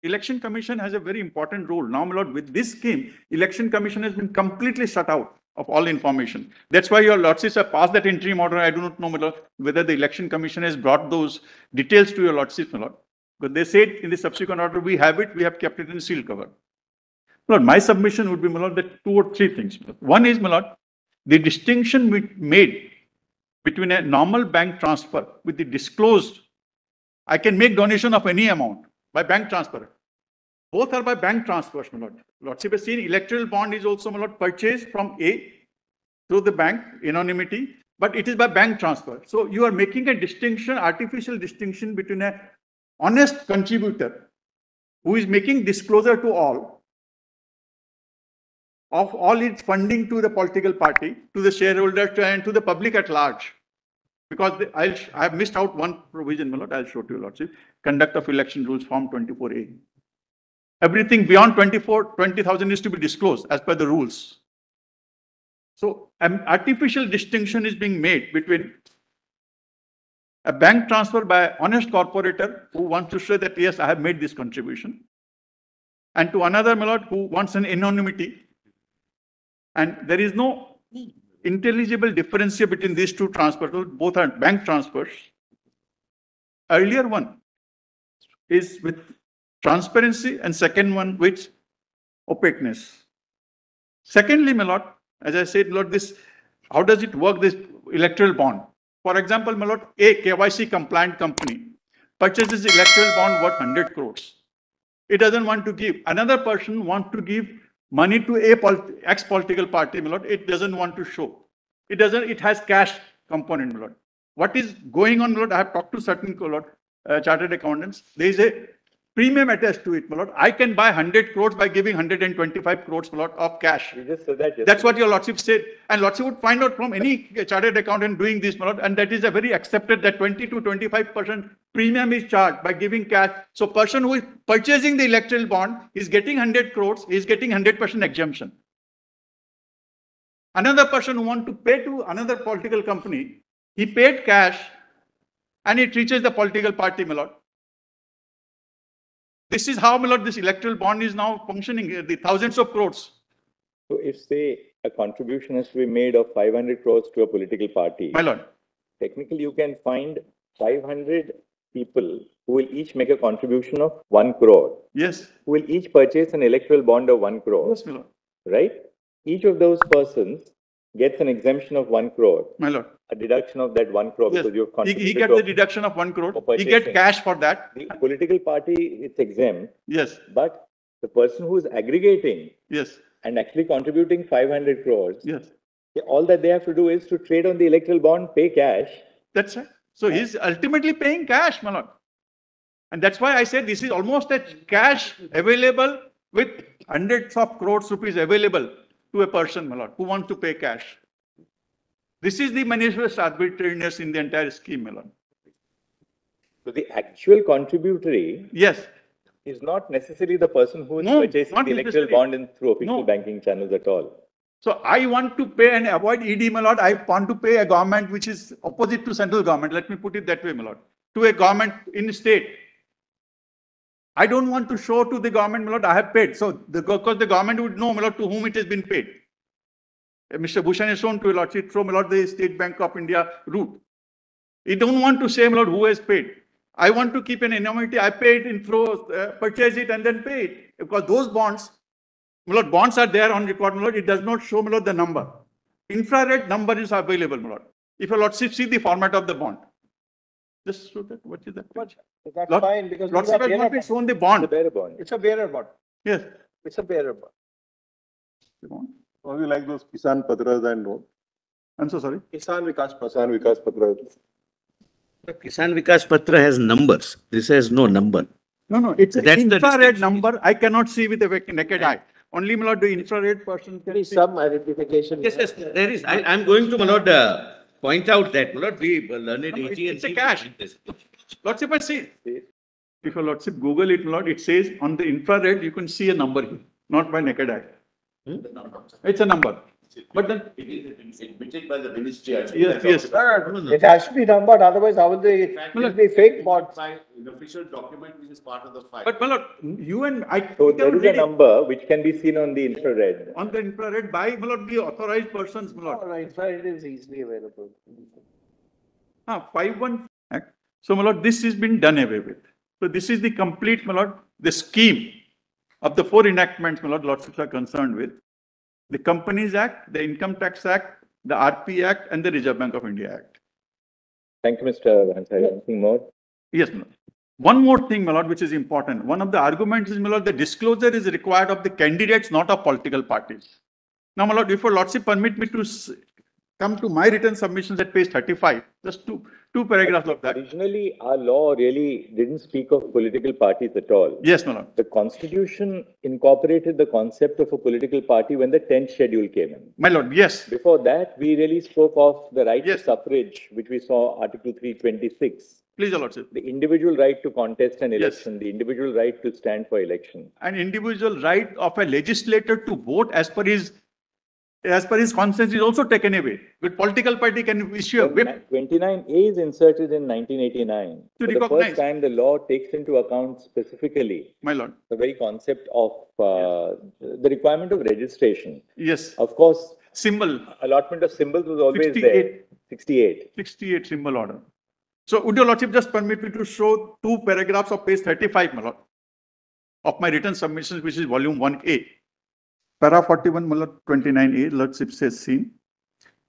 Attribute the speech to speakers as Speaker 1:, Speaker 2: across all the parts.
Speaker 1: Election Commission has a very important role. Now, my lord, with this scheme, Election Commission has been completely shut out of all information. That's why your lordships have passed that interim order. I do not know, my lord, whether the Election Commission has brought those details to your lordships, my lord. But they said in the subsequent order, we have it, we have kept it in seal cover. My lord, my submission would be, my lord, that 2 or 3 things. One is, my lord, the distinction we made between a normal bank transfer with the disclosed, I can make donation of any amount by bank transfer. Both are by bank transfers, my lord. Lordship has seen electoral bond is also, my lord, purchased from A through the bank, anonymity, but it is by bank transfer. So you are making a distinction, artificial distinction between a honest contributor who is making disclosure to all of all its funding to the political party, to the shareholders, and to the public at large. Because I have missed out one provision, my lord, I'll show to you, lordship. Conduct of election rules, form 24A. Everything beyond 20,000 is to be disclosed as per the rules. So an artificial distinction is being made between a bank transfer by an honest corporator who wants to say that, yes, I have made this contribution, and to another, my lord, who wants an anonymity. And there is no intelligible difference between these two transfers. Both are bank transfers. Earlier one is with transparency, and second one with opaqueness. Secondly, my lord, as I said, lord, this, how does it work, this electoral bond? For example, my lord, a KYC compliant company purchases electoral bond worth 100 crores. It doesn't want to give. Another person wants to give money to a ex-political party, my lord. It doesn't want to show. It has cash component, my lord. What is going on, my lord? I have talked to certain, my lord, chartered accountants. There is a premium attached to it, my lord. I can buy 100 crores by giving 125 crores, my lord, of cash.
Speaker 2: You just said that.
Speaker 1: That's what your lordship said. And lordship would find out from any chartered accountant doing this, my lord. And that is a very accepted, that 20 to 25% premium is charged by giving cash. So person who is purchasing the electoral bond is getting 100 crores, is getting 100% exemption. Another person who wants to pay to another political company, he paid cash and it reaches the political party, my lord. This is how, my lord, this electoral bond is now functioning, the thousands of crores.
Speaker 2: So if, say, a contribution has to be made of 500 crores to a political party,
Speaker 1: My lord.
Speaker 2: Technically you can find 500 people who will each make a contribution of 1 crore.
Speaker 1: Yes.
Speaker 2: Who will each purchase an electoral bond of 1 crore.
Speaker 1: Yes, my lord.
Speaker 2: Right? Each of those persons gets an exemption of 1 crore.
Speaker 1: My lord.
Speaker 2: A deduction of that 1 crore.
Speaker 1: Yes.
Speaker 2: Because you've contributed.
Speaker 1: He gets the deduction of 1 crore. He gets cash for that.
Speaker 2: The political party, it's exempt.
Speaker 1: Yes.
Speaker 2: But the person who is aggregating.
Speaker 1: Yes.
Speaker 2: And actually contributing 500 crores.
Speaker 1: Yes.
Speaker 2: All that they have to do is to trade on the electoral bond, pay cash.
Speaker 1: That's right. So he's ultimately paying cash, my lord. And that's why I said this is almost a cash available with hundreds of crores rupees available to a person, my lord, who wants to pay cash. This is the manifest arbitrariness in the entire scheme, my lord.
Speaker 2: So the actual contributory,
Speaker 1: yes,
Speaker 2: is not necessarily the person who is purchasing the electoral bond through official banking channels at all.
Speaker 1: So I want to pay and avoid ED, my lord. I want to pay a government which is opposite to central government. Let me put it that way, my lord. To a government in state. I don't want to show to the government, my lord, I have paid. So because the government would know, my lord, to whom it has been paid. Mr. Bhushan has shown to a lordship through, my lord, the State Bank of India route. You don't want to say, my lord, who has paid. I want to keep an anonymity. I paid in through, purchase it and then pay it. Because those bonds, my lord, bonds are there on record, my lord. It does not show, my lord, the number. Infrared number is available, my lord. If a lordship see the format of the bond. Just show that. What is that?
Speaker 3: That's fine because
Speaker 1: lordship has not shown the bond.
Speaker 2: It's a bearer bond.
Speaker 3: It's a bearer bond.
Speaker 1: Yes.
Speaker 3: It's a bearer bond.
Speaker 4: Or you like those Kisan Patras and all?
Speaker 1: I'm so sorry.
Speaker 3: Kisan Vikas
Speaker 4: Kisan Vikas Patras.
Speaker 5: The Kisan Vikas Patra has numbers. This has no number.
Speaker 1: No, it's an infrared number. I cannot see with the naked eye. Only, my lord, the infrared person can see.
Speaker 3: Some identification.
Speaker 5: Yes, there is. I'm going to, my lord, point out that, my lord, we learned it.
Speaker 1: It's a cash. Lordship, I see. If a lordship Google it, my lord, it says on the infrared, you can see a number here, not by naked eye. It's a number. But then,
Speaker 5: It is admitted by the ministry.
Speaker 1: yes, yes.
Speaker 3: It has to be numbered, otherwise how will they, it will be fake bots.
Speaker 5: An official document which is part of the file.
Speaker 1: But my lord, you and I.
Speaker 2: So
Speaker 1: we
Speaker 2: there
Speaker 1: cannot
Speaker 2: is a
Speaker 1: read it
Speaker 2: number which can be seen on the infrared.
Speaker 1: on the infrared by, my lord, the authorized persons, my lord.
Speaker 3: All right, so it is easily available.
Speaker 1: 5-1 Act. So, my lord, this has been done away with. So, this is the complete, my lord, the scheme of the 4 enactments, my lord, lordships are concerned with. The Companies Act, the Income Tax Act, the RP Act, and the Reserve Bank of India Act.
Speaker 2: Thank you, Mr. Hansaria. Anything more?
Speaker 1: Yes, my lord. One more thing, my lord, which is important. One of the arguments is, my lord, the disclosure is required of the candidates, not of political parties. Now, my lord, if your lordship permit me to come to my written submissions at page 35, just two paragraphs of that.
Speaker 2: Originally, our law really didn't speak of political parties at all.
Speaker 1: Yes, my lord.
Speaker 2: The Constitution incorporated the concept of a political party when the 10th schedule came in.
Speaker 1: My lord, yes.
Speaker 2: Before that, we really spoke of the right
Speaker 1: Yes.
Speaker 2: to suffrage, which we saw Article 326.
Speaker 1: Please, your lordship.
Speaker 2: The individual right to contest an
Speaker 1: Yes.
Speaker 2: election, the individual right to stand for election.
Speaker 1: An individual right of a legislator to vote as per his conscience is also taken away. But political party can issue a whip.
Speaker 2: 29A is inserted in 1989.
Speaker 1: To
Speaker 2: For the
Speaker 1: recognize.
Speaker 2: first time, the law takes into account specifically
Speaker 1: My lord.
Speaker 2: the very concept of the requirement of registration.
Speaker 1: Yes.
Speaker 2: Of course,
Speaker 1: Symbol.
Speaker 2: allotment of symbols was always
Speaker 1: 68.
Speaker 2: there. 68.
Speaker 1: 68 symbol order. So, would your lordship just permit me to show 2 paragraphs of page 35, my lord, of my written submissions, which is volume 1A. Para 41, my lord, 29A, lordship says seen.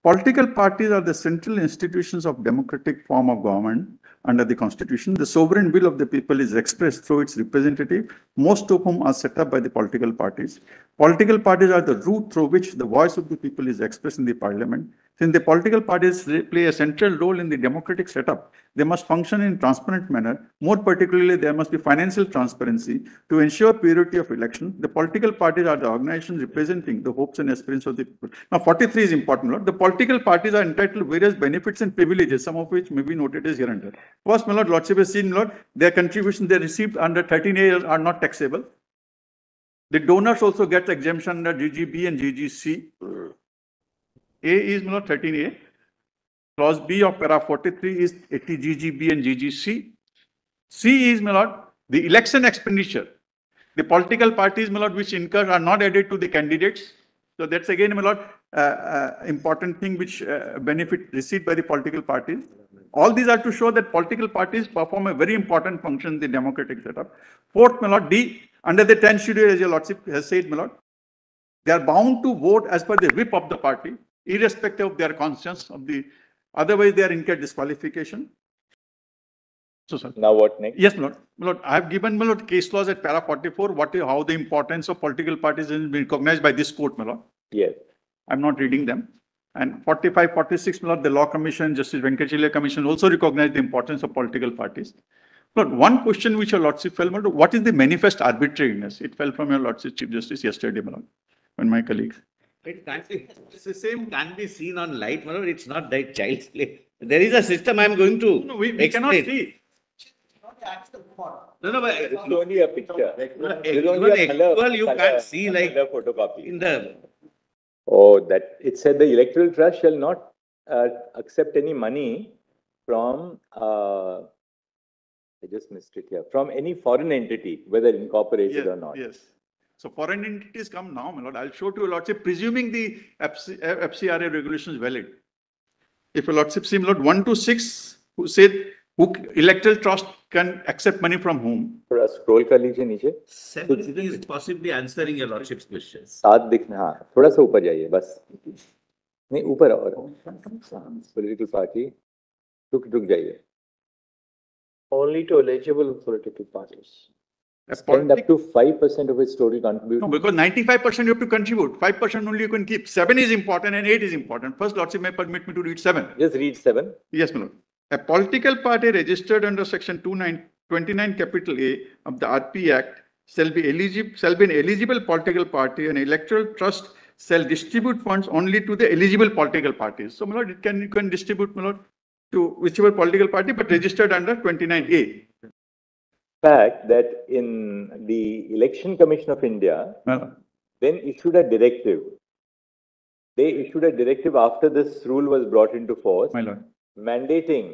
Speaker 1: Political parties are the central institutions of democratic form of government under the Constitution. The sovereign will of the people is expressed through its representative, most of whom are set up by the political parties. Political parties are the route through which the voice of the people is expressed in the parliament. Since the political parties play a central role in the democratic setup, they must function in transparent manner. More particularly, there must be financial transparency to ensure purity of election. The political parties are the organizations representing the hopes and aspirations of the people. Now, 43 is important, Lord. The political parties are entitled to various benefits and privileges, some of which may be noted as here under. First, my lord, lordship has seen, Lord, their contributions they received under 13A are not taxable. The donors also get exemption under GGB and GGC. A is, my lord, 13A. Clause B of para 43 is 80 GGB and GGC. C is, my lord, the election expenditure. The political parties, my lord, which incur are not added to the candidates. So that's again, my lord, important thing which benefit received by the political parties. All these are to show that political parties perform a very important function in the democratic setup. Fourth, my lord, D, under the 10th schedule, as your lordship has said, my lord, they are bound to vote as per the whip of the party, irrespective of their conscience of the, otherwise they are incur disqualification. So, sir.
Speaker 2: Now what next?
Speaker 1: Yes, my lord. My lord, I have given, my lord, case laws at para 44, how the importance of political parties has been recognized by this court, my lord.
Speaker 2: Yes.
Speaker 1: I'm not reading them. And 45, 46, my lord, the Law Commission, Justice Venkachilya Commission also recognized the importance of political parties. Lord, one question which your lordship fell, my lord, what is the manifest arbitrariness? It fell from your lordship Chief Justice yesterday, my lord, when my colleagues.
Speaker 5: It can't be, it's the same can't be seen on light, my lord. It's not that child's play. There is a system I'm going to
Speaker 1: No, we cannot see.
Speaker 5: No, but
Speaker 2: It's only a picture. There's
Speaker 5: even
Speaker 2: only a color,
Speaker 5: actual you can't see like
Speaker 2: color photocopy.
Speaker 5: in the,
Speaker 2: Oh, that it said the electoral trust shall not accept any money from, I just missed it here, from any foreign entity, whether incorporated
Speaker 1: Yes,
Speaker 2: or not.
Speaker 1: yes. So foreign entities come now, my lord. I'll show to your lordship, presuming the FCRA regulation is valid. If your lordship see, my lord, 1 to 6, who said who electoral trust can accept money from whom?
Speaker 2: थोड़ा scroll कर लीजिए नीचे.
Speaker 5: 7 is possibly answering your lordship's questions.
Speaker 2: 7 दिखना, हाँ, थोड़ा सा ऊपर जाइए बस. नहीं ऊपर और. Political party. रुक जाइए.
Speaker 3: Only to eligible political parties.
Speaker 2: Spend up to 5% of its total contribution.
Speaker 1: No, because 95% you have to contribute. 5% only you can keep. 7 is important and 8 is important. First, lordship may permit me to read 7.
Speaker 2: Just read 7.
Speaker 1: Yes, my lord. A political party registered under section 29 capital A of the RP Act shall be an eligible political party, and electoral trust shall distribute funds only to the eligible political parties. So, my lord, you can distribute, my lord, to whichever political party, but registered under 29A.
Speaker 2: Fact that in the Election Commission of India,
Speaker 1: My lord.
Speaker 2: then issued a directive they issued a directive after this rule was brought into force,
Speaker 1: My lord.
Speaker 2: mandating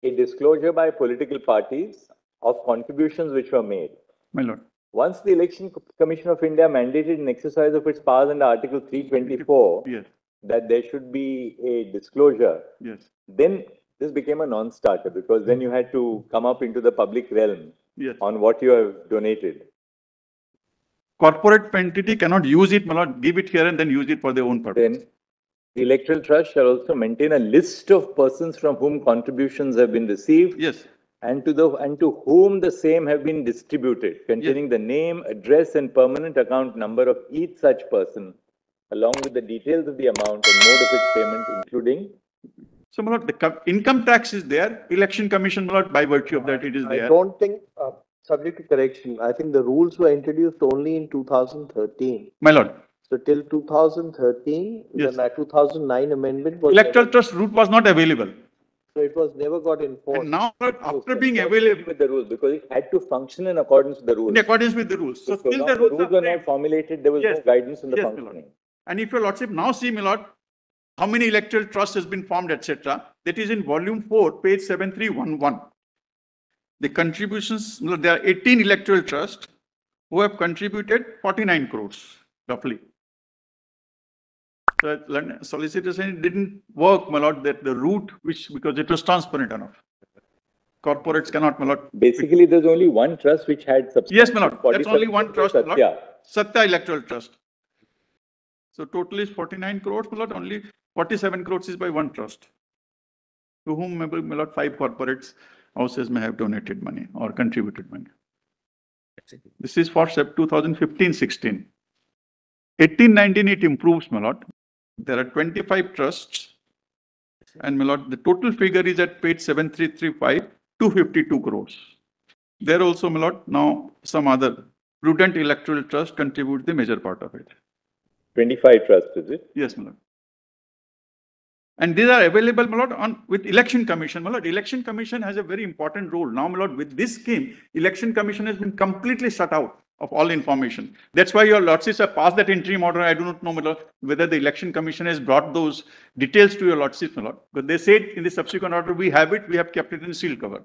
Speaker 2: a disclosure by political parties of contributions which were made.
Speaker 1: My lord.
Speaker 2: Once the Election Commission of India mandated an exercise of its powers under Article 324
Speaker 1: Yes.
Speaker 2: that there should be a disclosure,
Speaker 1: Yes.
Speaker 2: then this became a non-starter because then you had to come up into the public realm
Speaker 1: Yes.
Speaker 2: on what you have donated.
Speaker 1: Corporate entity cannot use it, my lord, give it here and then use it for their own purpose.
Speaker 2: Then the electoral trust shall also maintain a list of persons from whom contributions have been received
Speaker 1: Yes.
Speaker 2: and to whom the same have been distributed, containing the name, address, and permanent account number of each such person, along with the details of the amount and mode of its payment, including.
Speaker 1: So, my lord, the income tax is there, election commission, my lord, by virtue of that it is
Speaker 3: I
Speaker 1: there.
Speaker 3: don't think, subject to correction, I think the rules were introduced only in 2013.
Speaker 1: My lord,
Speaker 3: So till 2013,
Speaker 1: Yes.
Speaker 3: the 2009 amendment was.
Speaker 1: electoral
Speaker 3: never-
Speaker 1: trust route was not available.
Speaker 3: So it was never got enforced.
Speaker 1: And now, after
Speaker 2: No,
Speaker 1: being
Speaker 2: conformity
Speaker 1: available
Speaker 2: with the rules, because it had to function in accordance with the rules.
Speaker 1: in accordance with the rules. So,
Speaker 2: So
Speaker 1: still
Speaker 2: long
Speaker 1: the
Speaker 2: the
Speaker 1: rules
Speaker 2: rules
Speaker 1: are
Speaker 2: were
Speaker 1: there.
Speaker 2: not formulated, there was
Speaker 1: Yes.
Speaker 2: no guidance in the
Speaker 1: Yes, my lord.
Speaker 2: functioning.
Speaker 1: And if your lordship now see, my lord, how many electoral trusts has been formed, etc., that is in volume 4, page 7311. The contributions, my lord, there are 18 electoral trusts who have contributed 49 crores, roughly. So, solicitor saying it didn't work, my lord, that the route, because it was transparent enough. Corporates cannot, my lord.
Speaker 2: Basically, there's only one trust which had substantial.
Speaker 1: Yes, my lord, that's only one trust, my lord.
Speaker 2: Satya.
Speaker 1: Satya Electoral Trust. So total is 49 crores, my lord, only 47 crores is by one trust. To whom, my lord, 5 corporates houses may have donated money or contributed money. This is for 2015-16. 18-19 it improves, my lord. There are 25 trusts. And my lord, the total figure is at page 7335, 252 crores. There also, my lord, now some other prudent electoral trust contribute the major part of it.
Speaker 2: 25 trusts, is it?
Speaker 1: Yes, my lord. And these are available, my lord, with election commission. My lord, election commission has a very important role. Now, my lord, with this scheme, election commission has been completely shut out of all information. That's why your lordships have passed that interim order. I do not know, my lord, whether the election commission has brought those details to your lordships, my lord. But they said in the subsequent order, we have it, we have kept it in sealed cover.